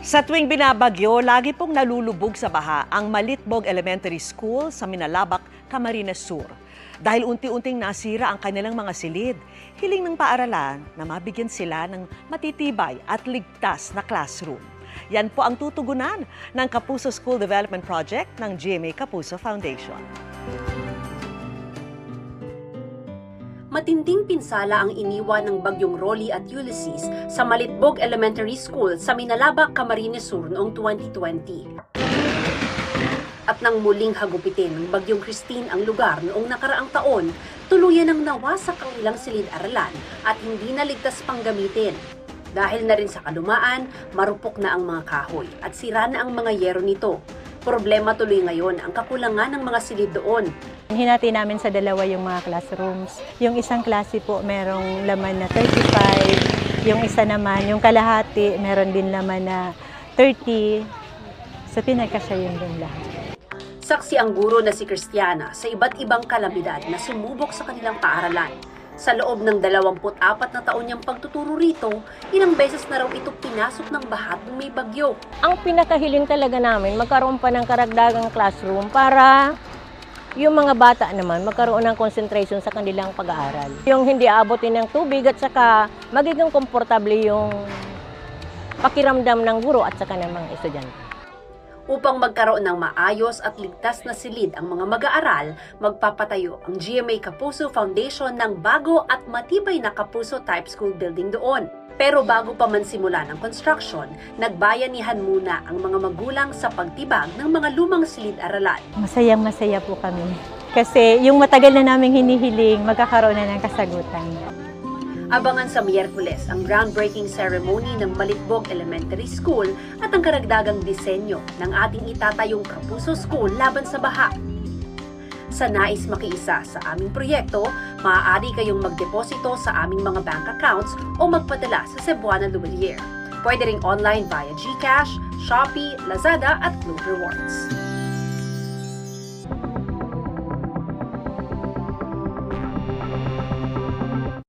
Sa tuwing binabagyo, lagi pong nalulubog sa baha ang Malitbog Elementary School sa Minalabak, Camarines Sur. Dahil unti-unting nasira ang kanilang mga silid, hiling ng paaralan na mabigyan sila ng matitibay at ligtas na classroom. Yan po ang tutugunan ng Kapuso School Development Project ng GMA Kapuso Foundation. Matinding pinsala ang iniwan ng bagyong Rolly at Ulysses sa Malitbog Elementary School sa Minalabak, Camarines Sur noong 2020. At nang muling hagupitin ng bagyong Christine ang lugar noong nakaraang taon, tuluyan ang nawasak ang ilang silid-aralan at hindi na ligtas pang gamitin. Dahil na rin sa kalumaan, marupok na ang mga kahoy at sira na ang mga yero nito. Problema tuloy ngayon ang kakulangan ng mga silid doon. Hinati namin sa dalawa yung mga classrooms. Yung isang klase po merong laman na 35, yung isa naman, yung kalahati, meron din laman na 30. So pinagkasya yun din lahat. Saksi ang guro na si Cristiana sa iba't ibang kalamidad na sumubok sa kanilang paaralan. Sa loob ng 24 na taon niyang pagtuturo rito, ilang beses na raw ito pinasok ng baha ng may bagyo. Ang pinakahiling talaga namin, magkaroon pa ng karagdagang classroom para yung mga bata naman magkaroon ng concentration sa kanilang pag-aaral. Yung hindi aabotin ng tubig at saka magiging komportable yung pakiramdam ng guro at saka ng mga estudyante. Upang magkaroon ng maayos at ligtas na silid ang mga mag-aaral, magpapatayo ang GMA Kapuso Foundation ng bago at matibay na Kapuso Type School Building doon. Pero bago pa man simula ng construction, nagbayanihan muna ang mga magulang sa pagtibag ng mga lumang silid-aralan. Masayang-masaya po kami. Kasi yung matagal na naming hinihiling, magkakaroon na ng kasagutan. Abangan sa Miyerkules ang groundbreaking ceremony ng Malitbog Elementary School at ang karagdagang disenyo ng ating itatayong Kapuso School laban sa baha. Sa nais makiisa sa aming proyekto, maaari kayong magdeposito sa aming mga bank accounts o magpadala sa Cebuana Lumelier. Pwede ring online via GCash, Shopee, Lazada at Globe Rewards.